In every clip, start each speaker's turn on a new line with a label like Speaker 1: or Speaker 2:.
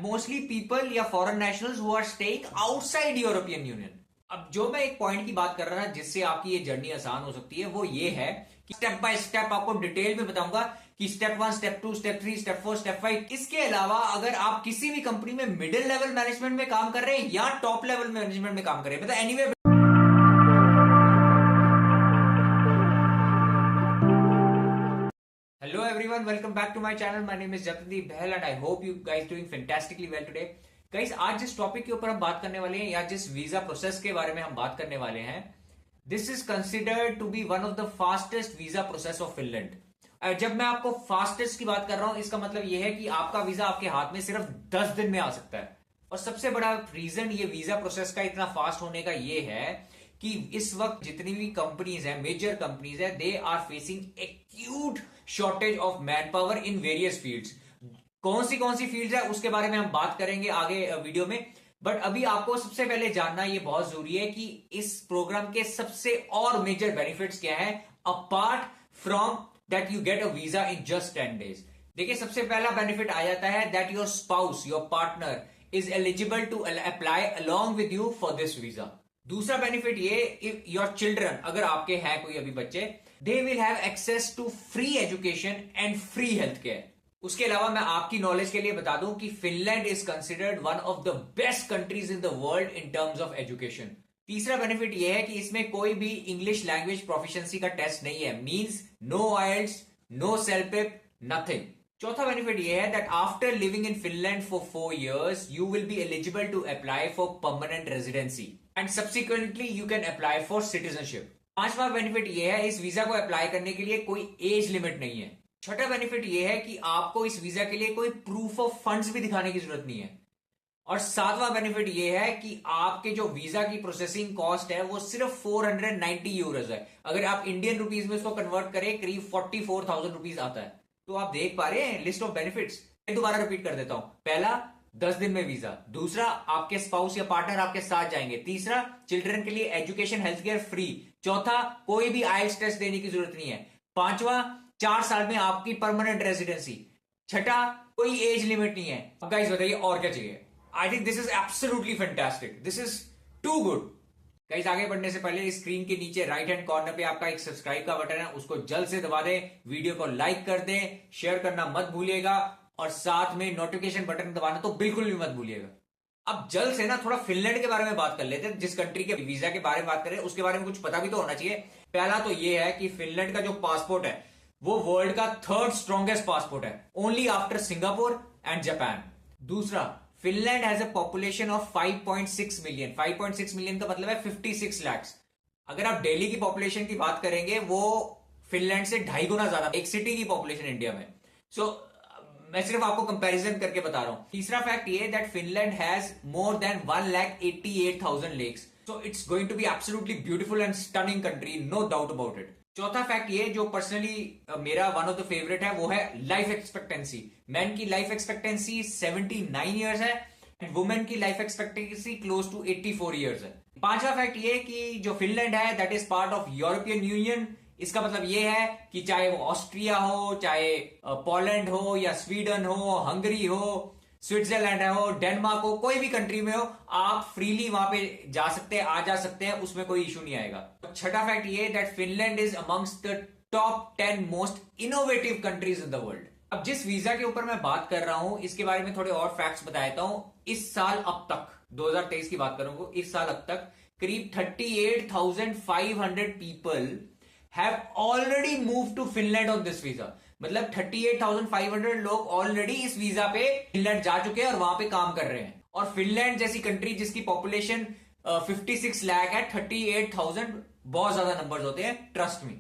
Speaker 1: Mostly people या foreign nationals who are staying outside European Union. अब जो मैं एक पॉइंट की बात कर रहा था जिससे आपकी ये जर्नी आसान हो सकती है, वो ये है कि स्टेप बाय स्टेप आपको डिटेल में बताऊंगा कि step 1, step 2, step 3, step 4, step 5। इसके अलावा अगर आप किसी भी कंपनी में मिडिल लेवल मैनेजमेंट में काम कर रहे हैं या टॉप लेवल मैनेजमेंट में काम कर रहे हैं, मतलब anyway. Hello everyone, welcome back to my channel. My name is Jatandeep Bahel and I hope you guys doing fantastically well today. Guys, आज जिस टॉपिक के ऊपर हम बात करने वाले हैं या जिस वीजा प्रोसेस के बारे में हम बात करने वाले हैं, this is considered to be one of the fastest visa process of Finland. जब मैं आपको फास्टेस्ट की बात कर रहा हूं, इसका मतलब यह है कि आपका वीजा आपके हाथ में सिर्फ 10 दिन में आ सकता है। और सबसे बड़ा रीजन ये वीजा प्रोसेस का इतना फास्ट होने का ये है कि इस वक्त जितनी भी कंपनीज हैं, मेजर कंपनीज हैं, they are facing acute shortage of manpower in various fields. कौन सी फील्ड्स है उसके बारे में हम बात करेंगे आगे वीडियो में। बट अभी आपको सबसे पहले जानना ये बहुत जरूरी है कि इस प्रोग्राम के सबसे और मेजर बेनिफिट्स क्या है apart from that you get a visa in just 10 days. देखिए, सबसे पहला बेनिफिट आ जाता है that your spouse, your partner is eligible to apply along with you for this visa. दूसरा बेनिफिट ये, इफ योर चिल्ड्रन, अगर आपके हैं कोई अभी बच्चे, they will have access to free education and free health care. उसके अलावा मैं आपकी नॉलेज के लिए बता दूं कि Finland is considered one of the best countries in the world in terms of education. तीसरा बेनिफिट यह है कि इसमें कोई भी इंग्लिश लैंग्वेज प्रोफिशिएंसी का टेस्ट नहीं है, मींस नो आइल्स, नो सेल्फपिप, नथिंग। चौथा बेनिफिट यह है that after living in Finland for 4 years you will be eligible to apply for permanent residency and subsequently you can apply for citizenship. पांचवा benefit यह है, इस वीजा को apply करने के लिए कोई एज लिमिट नहीं है। छठा बेनिफिट यह है कि आपको इस वीजा के लिए कोई प्रूफ ऑफ फंड्स भी दिखाने की जरूरत नहीं है। और सातवां बेनिफिट यह है कि आपके जो वीजा की प्रोसेसिंग कॉस्ट है वो सिर्फ 490 यूरोज है। अगर आप इंडियन रुपीज में उसको कन्वर्ट करें, करीब 44,000 रुपीज आता है। तो आप देख पा रहे हैं लिस्ट ऑफ बेनिफिट्स। दोबारा रिपीट कर देता हूं। पहला, 10 दिन में वीजा। दूसरा, आपके स्पाउस या पार्टनर आपके साथ जाएंगे। तीसरा, चिल्ड्रन के लिए एजुकेशन हेल्थ केयर फ्री। चौथा, कोई भी आइल्स टेस्ट देने की जरूरत नहीं है। पांचवा, 4 साल में आपकी परमानेंट रेजिडेंसी। छठा, कोई एज लिमिट नहीं है। अब गाइस बताइए और क्या चाहिए। I think this is absolutely fantastic, this is too good. Guys, आगे बढ़ने से पहले स्क्रीन के नीचे राइट हैंड कॉर्नर पे आपका एक सब्सक्राइब का बटन है, उसको जल्द से दबा दें। वीडियो को लाइक कर दें, शेयर करना मत भूलिएगा और साथ में नोटिफिकेशन बटन दबाना तो बिल्कुल भी मत भूलिएगा। अब जल्द से ना थोड़ा फिनलैंड के बारे में बात कर लेते हैं। जिस कंट्री के वीजा के बारे में बात करें उसके बारे में कुछ पता भी तो होना चाहिए। पहला तो यह है कि फिनलैंड का जो पासपोर्ट है वो वर्ल्ड का 3rd स्ट्रॉन्गेस्ट पासपोर्ट है, only after Singapore and Japan. दूसरा, Finland has a population of 5.6 million. 5.6 million का मतलब है 56 लाख। अगर आप दिल्ली की पॉपुलेशन की बात करेंगे, वो फिनलैंड से 2.5 गुना ज्यादा, एक सिटी की पॉपुलेशन इंडिया में। सो मैं सिर्फ आपको कंपैरिजन करके बता रहा हूं। तीसरा फैक्ट ये that Finland has more than 1,88,000 lakes. So it's going to be absolutely beautiful and stunning country, no doubt about it. चौथा फैक्ट ये जो पर्सनली मेरा वन ऑफ द फेवरेट है, वो है लाइफ एक्सपेक्टेंसी। मैन की लाइफ एक्सपेक्टेंसी 79 ईयर्स है and women की life expectancy close to 84 years है। पांचवा फैक्ट ये कि जो फिनलैंड है that is part of European Union. इसका मतलब ये है कि चाहे वो ऑस्ट्रिया हो, चाहे पोलैंड हो या स्वीडन हो, हंगरी हो, स्विट्जरलैंड हो, डेनमार्क हो, कोई भी कंट्री में हो, आप फ्रीली वहां पे जा सकते हैं, आ जा सकते हैं, उसमें कोई इशू नहीं आएगा। छठा फैक्ट ये that Finland is amongst the top 10 most innovative countries in the world. अब जिस वीजा के ऊपर मैं बात कर रहा हूं इसके बारे में थोड़े और फैक्ट्स बता देता हूं। इस साल अब तक, 2023 की बात करूंगा, इस साल अब तक करीब 38,500 people have already move to Finland on this visa. मतलब 38,500 लोग ऑलरेडी इस वीजा पे फिनलैंड जा चुके हैं और वहां पे काम कर रहे हैं। और फिनलैंड जैसी कंट्री जिसकी पॉपुलेशन 56 लाख है, 38,000 बहुत ज्यादा नंबर्स होते हैं, ट्रस्ट मी।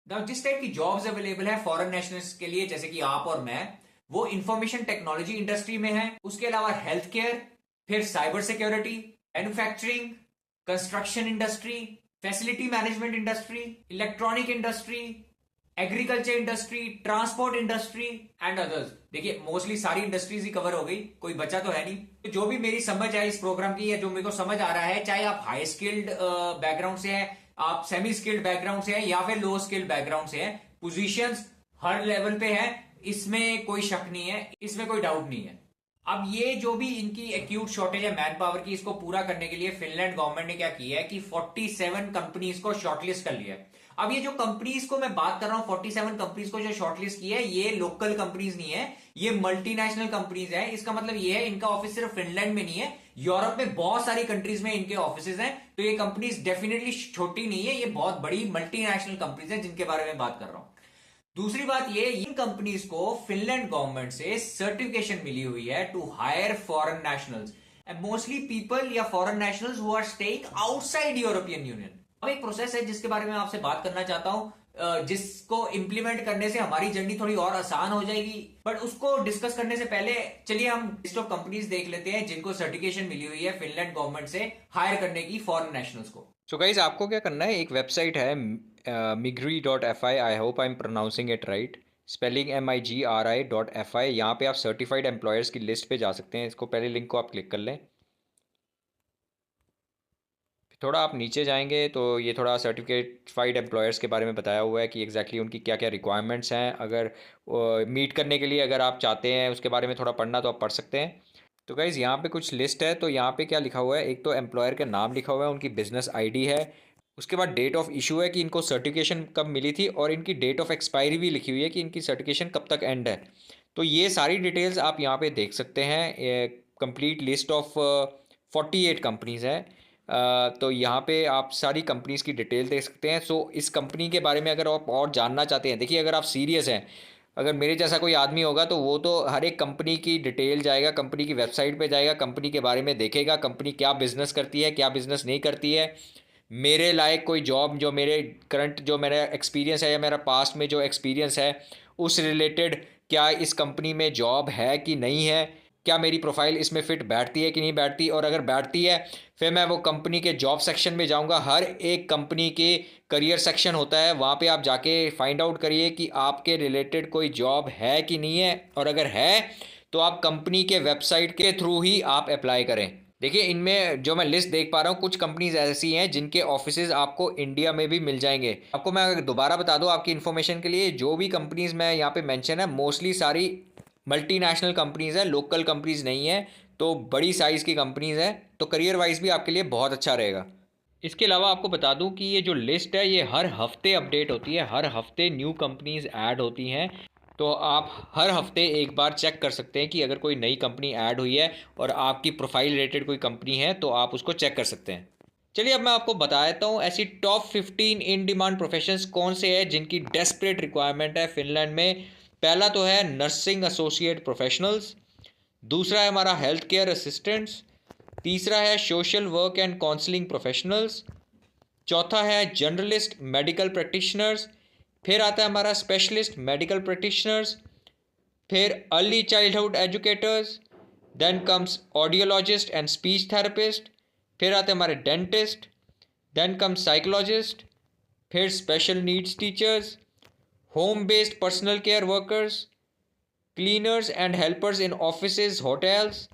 Speaker 1: जिस टाइप की जॉब्स अवेलेबल है फॉरेन नेशनल्स के लिए, जैसे कि आप और मैं, वो इंफॉर्मेशन टेक्नोलॉजी इंडस्ट्री में है। उसके अलावा हेल्थ केयर, फिर cyber security, manufacturing, construction industry, facility management industry, electronic industry, agriculture industry, transport industry and others. देखिए, मोस्टली सारी इंडस्ट्रीज ही कवर हो गई, कोई बचा तो है नहीं। तो जो भी मेरी समझ है इस प्रोग्राम की या जो मेरे को समझ आ रहा है, चाहे आप हाई स्किल्ड बैकग्राउंड से है, आप सेमी स्किल्ड बैकग्राउंड से है या फिर लो स्किल्ड बैकग्राउंड से है, पोजीशंस हर लेवल पे है, इसमें कोई शक नहीं है, इसमें कोई डाउट नहीं है। अब ये जो भी इनकी एक्यूट शॉर्टेज है मैन पावर की, इसको पूरा करने के लिए फिनलैंड गवर्नमेंट ने क्या किया है कि 47 कंपनीज को शॉर्टलिस्ट कर लिया है। अब ये जो कंपनीज को मैं बात कर रहा हूं, 47 कंपनीज को जो शॉर्टलिस्ट किया है, ये लोकल कंपनीज नहीं है, ये मल्टीनेशनल कंपनीज है। इसका मतलब ये है इनका ऑफिस सिर्फ फिनलैंड में नहीं है, यूरोप में बहुत सारी कंट्रीज में इनके ऑफिसेज हैं। तो ये कंपनीज डेफिनेटली छोटी नहीं है, ये बहुत बड़ी मल्टीनेशनल कंपनीज है जिनके बारे में बात कर रहा हूं। दूसरी बात ये, इन कंपनीज को फिनलैंड गवर्नमेंट से सर्टिफिकेशन मिली हुई है to hire foreign nationals and mostly people या foreign nationals who are staying outside European Union. अब एक प्रोसेस है जिसके बारे में आपसे बात करना चाहता हूं, जिसको इंप्लीमेंट करने से हमारी जर्नी थोड़ी और आसान हो जाएगी। बट उसको डिस्कस करने से पहले चलिए हम लिस्ट ऑफ कंपनीज देख लेते हैं जिनको सर्टिफिकेशन मिली हुई है फिनलैंड गवर्नमेंट से हायर करने की फॉरेन नेशनल्स को। सो गाइस, आपको क्या करना है, एक वेबसाइट है migri.fi, I hope I am pronouncing it right, spelling MIGRI.fi। यहाँ पे आप सर्टिफाइड एम्प्लॉयर्स की लिस्ट पे जा सकते हैं। इसको पहले लिंक को आप क्लिक कर लें, थोड़ा आप नीचे जाएंगे तो ये थोड़ा सर्टिफाइड एम्प्लॉयर्स के बारे में बताया हुआ है कि एग्जैक्टली उनकी क्या क्या रिक्वायरमेंट्स हैं। अगर मीट करने के लिए अगर आप चाहते हैं उसके बारे में थोड़ा पढ़ना तो आप पढ़ सकते हैं। तो गाइज़ यहाँ पे कुछ लिस्ट है, तो यहाँ पे क्या लिखा हुआ है, एक तो एम्प्लॉयर का नाम लिखा हुआ है, उनकी बिजनेस आईडी है, उसके बाद डेट ऑफ इशू है कि इनको सर्टिफिकेशन कब मिली थी, और इनकी डेट ऑफ एक्सपायरी भी लिखी हुई है कि इनकी सर्टिफिकेशन कब तक एंड है। तो ये सारी डिटेल्स आप यहाँ पे देख सकते हैं। कंप्लीट लिस्ट ऑफ 48 कंपनीज़ है। तो यहाँ पे आप सारी कंपनीज़ की डिटेल देख सकते हैं। सो इस कंपनी के बारे में अगर आप और जानना चाहते हैं, देखिए अगर आप सीरियस हैं, अगर मेरे जैसा कोई आदमी होगा तो वो तो हर एक कंपनी की डिटेल जाएगा, कंपनी की वेबसाइट पे जाएगा, कंपनी के बारे में देखेगा, कंपनी क्या बिज़नेस करती है, क्या बिज़नेस नहीं करती है। मेरे लायक कोई जॉब, जो मेरे करंट जो मेरा एक्सपीरियंस है या मेरा पास्ट में जो एक्सपीरियंस है उस रिलेटेड, क्या इस कंपनी में जॉब है कि नहीं है, क्या मेरी प्रोफाइल इसमें फ़िट बैठती है कि नहीं बैठती, और अगर बैठती है फिर मैं वो कंपनी के जॉब सेक्शन में जाऊंगा। हर एक कंपनी के करियर सेक्शन होता है, वहाँ पे आप जाके फाइंड आउट करिए कि आपके रिलेटेड कोई जॉब है कि नहीं है, और अगर है तो आप कंपनी के वेबसाइट के थ्रू ही आप अप्लाई करें। देखिए इनमें जो मैं लिस्ट देख पा रहा हूँ, कुछ कंपनीज ऐसी हैं जिनके ऑफिसेज आपको इंडिया में भी मिल जाएंगे। आपको मैं दोबारा बता दूँ आपकी इन्फॉर्मेशन के लिए, जो भी कंपनीज मैं यहाँ पे मेंशन है मोस्टली सारी मल्टीनेशनल कंपनीज़ है, लोकल कंपनीज़ नहीं है, तो बड़ी साइज़ की कंपनीज़ है, तो करियर वाइज भी आपके लिए बहुत अच्छा रहेगा। इसके अलावा आपको बता दूं कि ये जो लिस्ट है ये हर हफ्ते अपडेट होती है, हर हफ्ते न्यू कंपनीज़ ऐड होती हैं। तो आप हर हफ्ते एक बार चेक कर सकते हैं कि अगर कोई नई कंपनी ऐड हुई है और आपकी प्रोफाइल रिलेटेड कोई कंपनी है तो आप उसको चेक कर सकते हैं। चलिए अब मैं आपको बता देता हूँ ऐसी टॉप 15 इन डिमांड प्रोफेशंस कौन से हैं जिनकी डेस्परेट रिक्वायरमेंट है फिनलैंड में। पहला तो है नर्सिंग एसोसिएट प्रोफेशनल्स, दूसरा है हमारा हेल्थ केयर असिस्टेंट्स, तीसरा है social work and counselling professionals, चौथा है जनरलिस्ट मेडिकल प्रैक्टिशनर्स, फिर आता है हमारा स्पेशलिस्ट मेडिकल प्रैक्टिशनर्स, फिर early childhood educators, then comes audiologist and speech therapist, फिर आते हैं हमारे डेंटिस्ट, देन कम्स साइकोलॉजिस्ट, फिर special needs teachers, home based personal care workers, cleaners and helpers in offices hotels,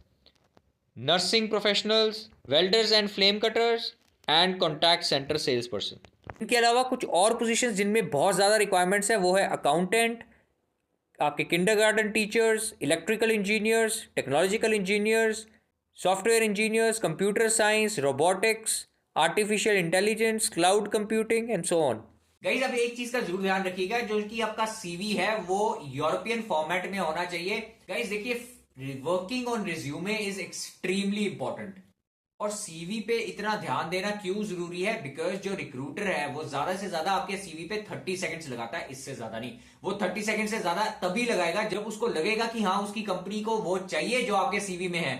Speaker 1: nursing professionals, welders and flame cutters and contact centre sales person. इनके अलावा कुछ और positions जिनमें बहुत ज़्यादा रिक्वायरमेंट्स है वो है अकाउंटेंट, आपके kindergarten teachers, electrical engineers, technological engineers, software engineers, computer science, robotics, artificial intelligence, cloud computing and so on. Guys अब एक चीज का जरूर ध्यान रखिएगा, जो कि आपका सीवी है वो यूरोपियन फॉर्मेट में होना चाहिए। गाइस देखिए working on resume is extremely important, और सीवी पे इतना ध्यान देना क्यों जरूरी है, बिकॉज जो रिक्रूटर है वो ज्यादा से ज्यादा आपके सीवी पे 30 सेकंड्स लगाता है, इससे ज्यादा नहीं। वो 30 सेकंड से ज्यादा तभी लगाएगा जब उसको लगेगा कि हाँ उसकी कंपनी को वो चाहिए जो आपके सीवी में है।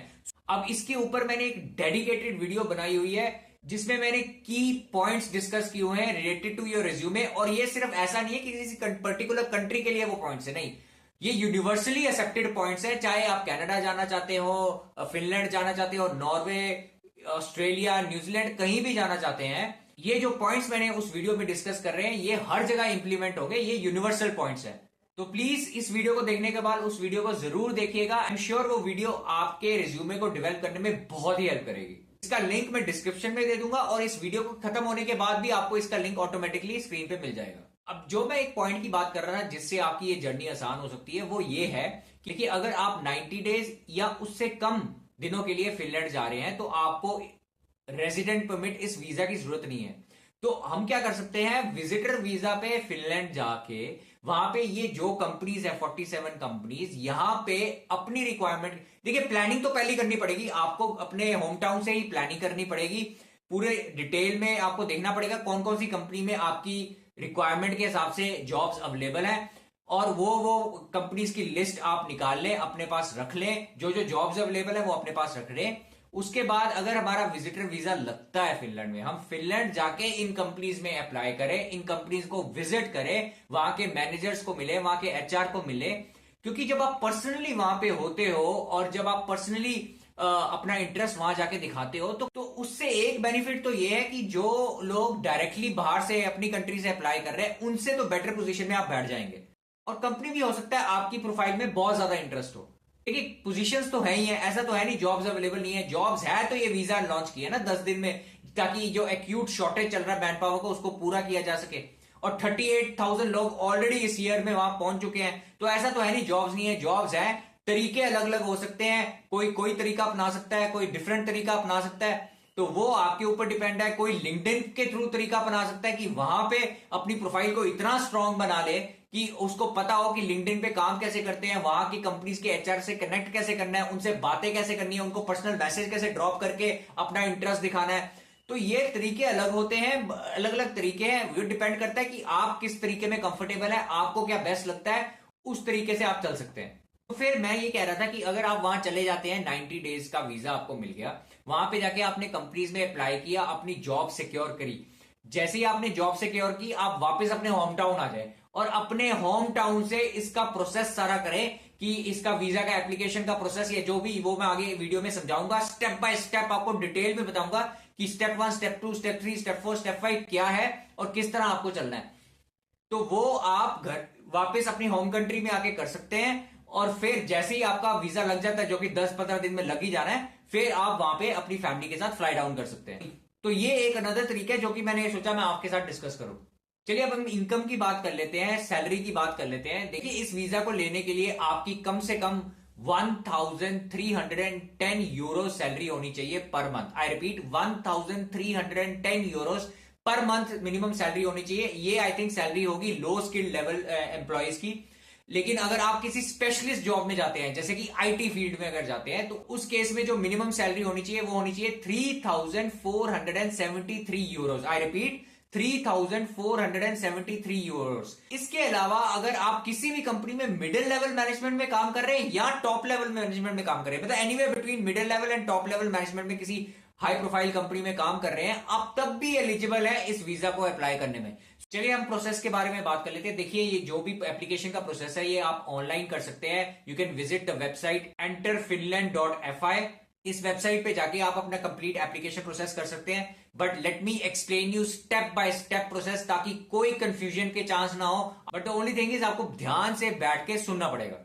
Speaker 1: अब इसके ऊपर मैंने एक डेडिकेटेड वीडियो बनाई हुई है जिसमें मैंने की पॉइंट्स डिस्कस किए हुए हैं रिलेटेड टू योर रिज्यूमे, और ये सिर्फ ऐसा नहीं है कि किसी पर्टिकुलर कंट्री के लिए वो पॉइंट्स है, नहीं, ये यूनिवर्सली एक्सेप्टेड पॉइंट्स है। चाहे आप कनाडा जाना चाहते हो, फिनलैंड जाना चाहते हो, नॉर्वे, ऑस्ट्रेलिया, न्यूजीलैंड, कहीं भी जाना चाहते हैं, ये जो पॉइंट्स मैंने उस वीडियो में डिस्कस कर रहे हैं ये हर जगह इंप्लीमेंट होंगे, ये यूनिवर्सल पॉइंट्स है। तो प्लीज इस वीडियो को देखने के बाद उस वीडियो को जरूर देखिएगा। आई एम श्योर वो वीडियो आपके रिज्यूमे को डेवलप करने में बहुत ही हेल्प करेगी। इसका लिंक मैं डिस्क्रिप्शन में दे दूंगा, और इस वीडियो को खत्म होने के बाद भी आपको इसका लिंक ऑटोमेटिकली स्क्रीन पे मिल जाएगा। अब जो मैं एक पॉइंट की बात कर रहा था जिससे आपकी ये जर्नी आसान हो सकती है, वो ये है कि अगर आप 90 डेज या उससे कम दिनों के लिए फिनलैंड जा रहे हैं तो आपको रेजिडेंट परमिट, इस वीजा की जरूरत नहीं है। तो हम क्या कर सकते हैं, विजिटर वीजा पे फिनलैंड जाके वहां पे ये जो कंपनीज है 47 कंपनीज, यहां पे अपनी रिक्वायरमेंट, देखिए प्लानिंग तो पहले करनी पड़ेगी आपको, अपने होम टाउन से ही प्लानिंग करनी पड़ेगी। पूरे डिटेल में आपको देखना पड़ेगा कौन कौन सी कंपनी में आपकी रिक्वायरमेंट के हिसाब से जॉब्स अवेलेबल हैं, और वो कंपनीज की लिस्ट आप निकाल लें, अपने पास रख लें, जो जो जॉब्स अवेलेबल है वो अपने पास रख लें। उसके बाद अगर हमारा विजिटर वीजा लगता है फिनलैंड में, हम फिनलैंड जाके इन कंपनीज में अप्लाई करें, इन कंपनीज को विजिट करें, वहां के मैनेजर्स को मिले, वहां के एचआर को मिले। क्योंकि जब आप पर्सनली वहां पे होते हो और जब आप पर्सनली अपना इंटरेस्ट वहां जाके दिखाते हो तो उससे एक बेनिफिट तो ये है कि जो लोग डायरेक्टली बाहर से अपनी कंट्री से अप्लाई कर रहे हैं उनसे तो बेटर पोजीशन में आप बैठ जाएंगे, और कंपनी भी हो सकता है आपकी प्रोफाइल में बहुत ज्यादा इंटरेस्ट हो। देखिए पोजीशंस तो है ही है, ऐसा तो है नहीं जॉब्स अवेलेबल नहीं है, जॉब्स है तो ये वीजा लॉन्च किया ना 10 दिन में, ताकि जो एक्यूट शॉर्टेज चल रहा है मैन पावर को उसको पूरा किया जा सके। और 38,000 लोग ऑलरेडी इस ईयर में वहां पहुंच चुके हैं, तो ऐसा तो है नहीं जॉब्स नहीं है, जॉब्स है। तरीके अलग अलग हो सकते हैं, कोई कोई तरीका अपना सकता है, कोई डिफरेंट तरीका अपना सकता है, तो वो आपके ऊपर डिपेंड है। कोई लिंक्डइन के थ्रू तरीका अपना सकता है कि वहां पे अपनी प्रोफाइल को इतना स्ट्रांग बना ले कि उसको पता हो कि लिंक्डइन पे काम कैसे करते हैं, वहां की कंपनीज के एचआर से कनेक्ट कैसे करना है, उनसे बातें कैसे करनी है, उनको पर्सनल मैसेज कैसे ड्रॉप करके अपना इंटरेस्ट दिखाना है। तो ये तरीके अलग होते हैं, अलग अलग तरीके हैं, वो डिपेंड करता है कि आप किस तरीके में कंफर्टेबल है, आपको क्या बेस्ट लगता है, उस तरीके से आप चल सकते हैं। तो फिर मैं ये कह रहा था कि अगर आप वहां चले जाते हैं, 90 डेज का वीजा आपको मिल गया, वहां पे जाके आपने कंपनीज में अप्लाई किया, अपनी जॉब सिक्योर करी, जैसे ही आपने जॉब सिक्योर की आप वापस अपने होम टाउन आ जाए और अपने होम टाउन से इसका प्रोसेस सारा करें कि इसका वीजा का एप्लीकेशन का प्रोसेस या जो भी, वो मैं आगे वीडियो में समझाऊंगा, स्टेप बाय स्टेप आपको डिटेल में बताऊंगा कि step 1, step 2, step 3, step 4, step 5 क्या है और किस तरह आपको चलना है। तो वो आप घर वापस अपनी होम कंट्री में आके कर सकते हैं, और फिर जैसे ही आपका वीजा लग जाता है, जो कि 10-15 दिन में लग ही जाना है, फिर आप वहां पे अपनी फैमिली के साथ फ्लाई डाउन कर सकते हैं। तो ये एक अनदर तरीका है जो कि मैंने सोचा मैं आपके साथ डिस्कस करूं। चलिए अब हम इनकम की बात कर लेते हैं, सैलरी की बात कर लेते हैं। देखिए इस वीजा को लेने के लिए आपकी कम से कम 1310 यूरो सैलरी होनी चाहिए per month. I repeat 1310 Euros per month minimum salary होनी चाहिए। ये आई थिंक सैलरी होगी लो स्किल्ड लेवल एम्प्लॉयज की। लेकिन अगर आप किसी स्पेशलिस्ट जॉब में जाते हैं, जैसे कि आईटी फील्ड में अगर जाते हैं, तो उस केस में जो मिनिमम सैलरी होनी चाहिए वो होनी चाहिए 3473 यूरोस। I repeat 3473 Euros. इसके अलावा अगर आप किसी भी कंपनी में मिडिल लेवल मैनेजमेंट में काम कर रहे हैं या टॉप लेवल मैनेजमेंट में काम कर रहे हैं, मतलब anyway between middle level and top level management में किसी हाई प्रोफाइल कंपनी में काम कर रहे हैं, आप तब भी एलिजिबल है इस वीजा को अप्लाई करने में। चलिए हम प्रोसेस के बारे में बात कर लेते हैं। देखिए ये जो भी एप्लीकेशन का प्रोसेस है ये आप ऑनलाइन कर सकते हैं। You can visit the website enterfinland.fi। इस वेबसाइट पे जाके आप अपना कंप्लीट एप्लीकेशन प्रोसेस कर सकते हैं। But let me explain you step by step process, ताकि कोई कंफ्यूजन के चांस ना हो। But the only thing is आपको ध्यान से बैठ के सुनना पड़ेगा।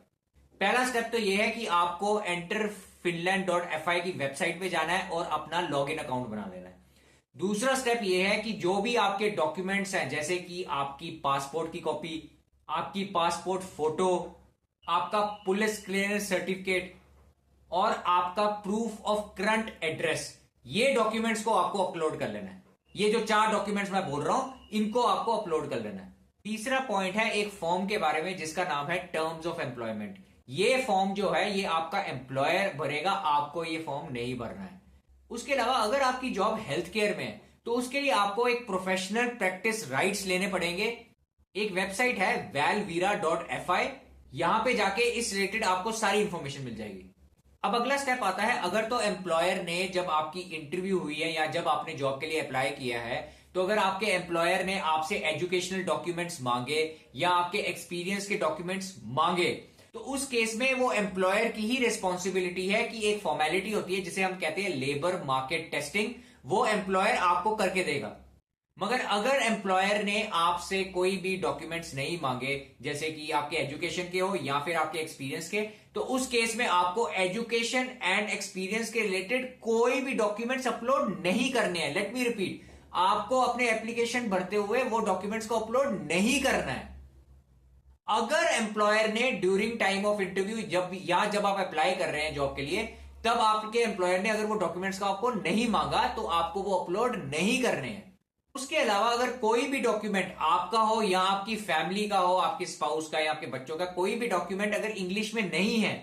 Speaker 1: पहला स्टेप तो ये है कि आपको enterfinland.fi की वेबसाइट पे जाना है और अपना लॉगिन अकाउंट बना लेना है। दूसरा स्टेप यह है कि जो भी आपके डॉक्यूमेंट्स हैं, जैसे कि आपकी पासपोर्ट की कॉपी, आपकी पासपोर्ट फोटो, आपका पुलिस क्लियरेंस सर्टिफिकेट और आपका प्रूफ ऑफ करंट एड्रेस, ये डॉक्यूमेंट्स को आपको अपलोड कर लेना है। ये जो 4 डॉक्यूमेंट्स मैं बोल रहा हूं इनको आपको अपलोड कर लेना है। तीसरा पॉइंट है एक फॉर्म के बारे में जिसका नाम है टर्म्स ऑफ एम्प्लॉयमेंट। ये फॉर्म जो है ये आपका एम्प्लॉयर भरेगा, आपको ये फॉर्म नहीं भरना है। उसके अलावा अगर आपकी जॉब हेल्थ केयर में है तो उसके लिए आपको एक प्रोफेशनल प्रैक्टिस राइट्स लेने पड़ेंगे। एक वेबसाइट है valvira.fi, यहां पे जाके इस रिलेटेड आपको सारी इंफॉर्मेशन मिल जाएगी। अब अगला स्टेप आता है, अगर तो एम्प्लॉयर ने जब आपकी इंटरव्यू हुई है या जब आपने जॉब के लिए अप्लाई किया है, तो अगर आपके एम्प्लॉयर ने आपसे एजुकेशनल डॉक्यूमेंट्स मांगे या आपके एक्सपीरियंस के डॉक्यूमेंट्स मांगे, तो उस केस में वो एम्प्लॉयर की ही रिस्पॉन्सिबिलिटी है कि एक फॉर्मेलिटी होती है जिसे हम कहते हैं लेबर मार्केट टेस्टिंग, वो एम्प्लॉयर आपको करके देगा। मगर अगर एम्प्लॉयर ने आपसे कोई भी डॉक्यूमेंट्स नहीं मांगे, जैसे कि आपके एजुकेशन के हो या फिर आपके एक्सपीरियंस के, तो उस केस में आपको एजुकेशन एंड एक्सपीरियंस के रिलेटेड कोई भी डॉक्यूमेंट्स अपलोड नहीं करने हैं। लेट मी रिपीट, आपको अपने एप्लीकेशन भरते हुए वो डॉक्यूमेंट्स को अपलोड नहीं करना है। अगर एम्प्लॉयर ने ड्यूरिंग टाइम ऑफ इंटरव्यू जब आप अप्लाई कर रहे हैं जॉब के लिए, तब आपके एम्प्लॉयर ने अगर वो डॉक्यूमेंट्स का आपको नहीं मांगा तो आपको वो अपलोड नहीं करने हैं। उसके अलावा अगर कोई भी डॉक्यूमेंट आपका हो या आपकी फैमिली का हो, आपके स्पाउस का या आपके बच्चों का, कोई भी डॉक्यूमेंट अगर इंग्लिश में नहीं है,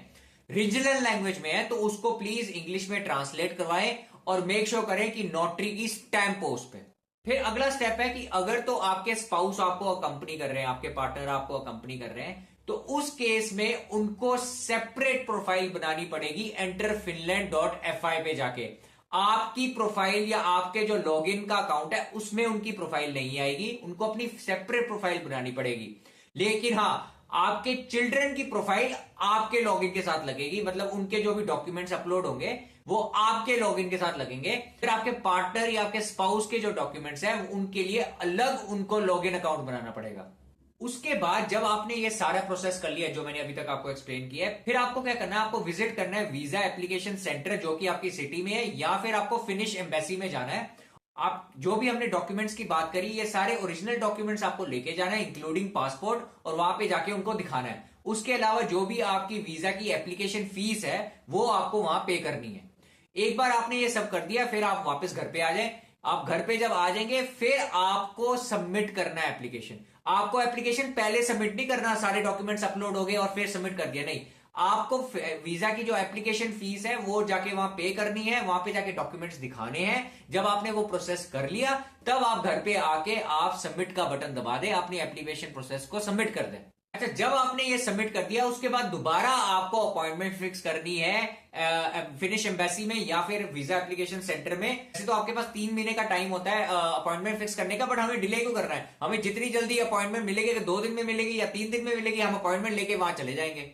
Speaker 1: रीजनल लैंग्वेज में है, तो उसको प्लीज इंग्लिश में ट्रांसलेट करवाएं और मेक श्योर करें कि नोटरी की स्टैंप हो उस पर। फिर अगला स्टेप है कि अगर तो आपके स्पाउस आपको अकंपनी कर रहे हैं, आपके पार्टनर आपको अकंपनी कर रहे हैं, तो उस केस में उनको सेपरेट प्रोफाइल बनानी पड़ेगी enterfinland.fi पे जाके। आपकी प्रोफाइल या आपके जो लॉगिन का अकाउंट है उसमें उनकी प्रोफाइल नहीं आएगी, उनको अपनी सेपरेट प्रोफाइल बनानी पड़ेगी। लेकिन हां, आपके चिल्ड्रन की प्रोफाइल आपके लॉगिन के साथ लगेगी, मतलब उनके जो भी डॉक्यूमेंट्स अपलोड होंगे वो आपके लॉगिन के साथ लगेंगे। फिर आपके पार्टनर या आपके स्पाउस के जो डॉक्यूमेंट्स हैं उनके लिए अलग उनको लॉगिन अकाउंट बनाना पड़ेगा। उसके बाद जब आपने ये सारा प्रोसेस कर लिया जो मैंने अभी तक आपको एक्सप्लेन किया है, फिर आपको क्या करना है, आपको विजिट करना है वीजा एप्लीकेशन सेंटर जो कि आपकी सिटी में है, या फिर आपको फिनिश एम्बेसी में जाना है। आप जो भी हमने डॉक्यूमेंट्स की बात करी, ये सारे ओरिजिनल डॉक्यूमेंट्स आपको लेके जाना है इंक्लूडिंग पासपोर्ट, और वहां पे जाके उनको दिखाना है। उसके अलावा जो भी आपकी वीजा की एप्लीकेशन फीस है वो आपको वहां पे करनी है। एक बार आपने ये सब कर दिया, फिर आप वापस घर पे आ जाएं। आप घर पे जब आ जाएंगे फिर आपको सबमिट करना है एप्लीकेशन। आपको एप्लीकेशन पहले सबमिट नहीं करना, सारे डॉक्यूमेंट्स अपलोड हो गए और फिर सबमिट कर दिया, नहीं। आपको वीजा की जो एप्लीकेशन फीस है वो जाके वहां पे करनी है, वहां पे जाके डॉक्यूमेंट्स दिखाने हैं। जब आपने वो प्रोसेस कर लिया तब आप घर पे आके आप सबमिट का बटन दबा दें, अपनी एप्लीकेशन प्रोसेस को सबमिट कर दें। अच्छा, जब आपने ये सबमिट कर दिया उसके बाद दोबारा आपको अपॉइंटमेंट फिक्स करनी है फिनिश एम्बेसी में या फिर वीजा एप्लीकेशन सेंटर में। वैसे तो आपके पास 3 महीने का टाइम होता है अपॉइंटमेंट फिक्स करने का, बट हमें डिले क्यों करना है? हमें जितनी जल्दी अपॉइंटमेंट मिलेगी, 2 दिन में मिलेगी या 3 दिन में मिलेगी, हम अपॉइंटमेंट लेके वहां चले जाएंगे।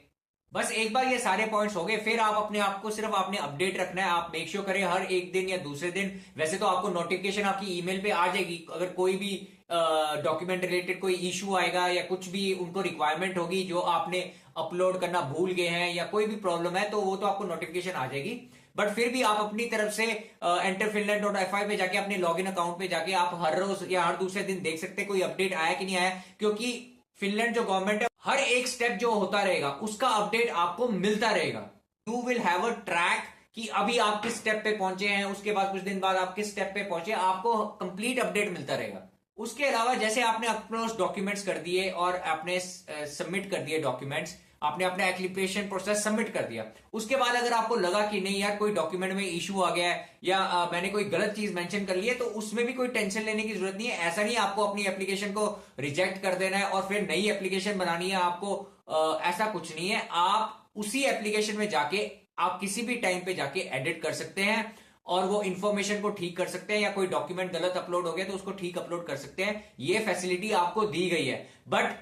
Speaker 1: बस एक बार ये सारे पॉइंट्स हो गए, फिर आप अपने आप को सिर्फ आपने अपडेट रखना है। आप मेक श्योर करें हर एक दिन या दूसरे दिन, वैसे तो आपको नोटिफिकेशन आपकी ईमेल पे आ जाएगी अगर कोई भी डॉक्यूमेंट रिलेटेड कोई इशू आएगा या कुछ भी उनको रिक्वायरमेंट होगी जो आपने अपलोड करना भूल गए हैं या कोई भी प्रॉब्लम है, तो वो तो आपको नोटिफिकेशन आ जाएगी। बट फिर भी आप अपनी तरफ से enterfinland.fi पे जाके अपने लॉगिन अकाउंट पे जाके आप हर रोज या हर दूसरे दिन देख सकते हैं कोई अपडेट आया कि नहीं आया, क्योंकि फिनलैंड जो गवर्नमेंट है हर एक स्टेप जो होता रहेगा उसका अपडेट आपको मिलता रहेगा। You will have a track कि अभी आप किस स्टेप पे पहुंचे हैं, उसके बाद कुछ दिन बाद आप किस स्टेप पे पहुंचे, आपको कंप्लीट अपडेट मिलता रहेगा। उसके अलावा जैसे आपने अपने डॉक्यूमेंट्स कर दिए और आपने सबमिट कर दिए डॉक्यूमेंट्स, आपने अपना एप्लीकेशन प्रोसेस सबमिट कर दिया, उसके बाद अगर आपको लगा कि नहीं यार कोई डॉक्यूमेंट में इशू आ गया है या मैंने कोई गलत चीज मेंशन कर ली है, तो उसमें भी कोई टेंशन लेने की जरूरत नहीं है। ऐसा नहीं आपको अपनी एप्लीकेशन को रिजेक्ट कर देना है और फिर नई एप्लीकेशन बनानी है आपको, ऐसा कुछ नहीं है। आप उसी एप्लीकेशन में जाके आप किसी भी टाइम पे जाके एडिट कर सकते हैं और वो इंफॉर्मेशन को ठीक कर सकते हैं, या कोई डॉक्यूमेंट गलत अपलोड हो गया तो उसको ठीक अपलोड कर सकते हैं। ये फैसिलिटी आपको दी गई है, बट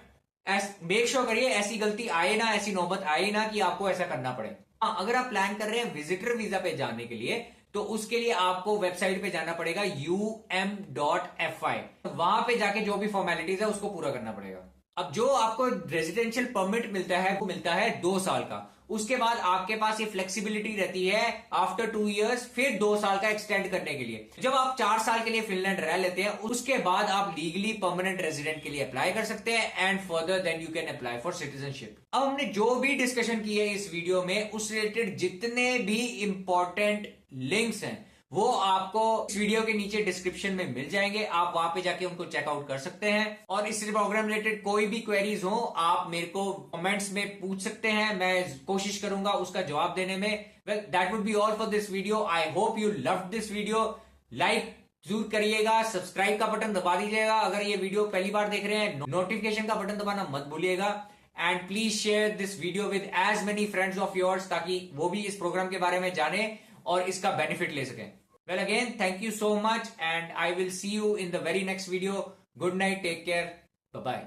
Speaker 1: मेक श्योर करिए ऐसी गलती आए ना, ऐसी नौबत आए ना कि आपको ऐसा करना पड़े। अगर आप प्लान कर रहे हैं विजिटर वीजा पे जाने के लिए, तो उसके लिए आपको वेबसाइट पे जाना पड़ेगा um.fi। वहां पे जाके जो भी फॉर्मेलिटीज है उसको पूरा करना पड़ेगा। अब जो आपको रेजिडेंशियल परमिट मिलता है वो मिलता है 2 साल का। उसके बाद आपके पास ये फ्लेक्सिबिलिटी रहती है आफ्टर 2 इयर्स फिर 2 साल का एक्सटेंड करने के लिए। जब आप 4 साल के लिए फिनलैंड रह लेते हैं उसके बाद आप लीगली परमानेंट रेजिडेंट के लिए अप्लाई कर सकते हैं and further then you can apply for citizenship. अब हमने जो भी डिस्कशन की है इस वीडियो में उस रिलेटेड जितने भी इंपॉर्टेंट लिंक्स हैं वो आपको इस वीडियो के नीचे डिस्क्रिप्शन में मिल जाएंगे, आप वहां पे जाके उनको चेकआउट कर सकते हैं। और इस प्रोग्राम रिलेटेड कोई भी क्वेरीज हो आप मेरे को कमेंट्स में पूछ सकते हैं, मैं कोशिश करूंगा उसका जवाब देने में। Well that would be all for this video. I hope you loved this video. Like जरूर करिएगा, सब्सक्राइब का बटन दबा दीजिएगा अगर ये वीडियो पहली बार देख रहे हैं, नोटिफिकेशन का बटन दबाना मत भूलिएगा, and please share this video with as many friends of yours ताकि वो भी इस प्रोग्राम के बारे में जाने और इसका बेनिफिट ले सकें। Well, again, thank you so much and I will see you in the very next video. Good night, take care, bye bye.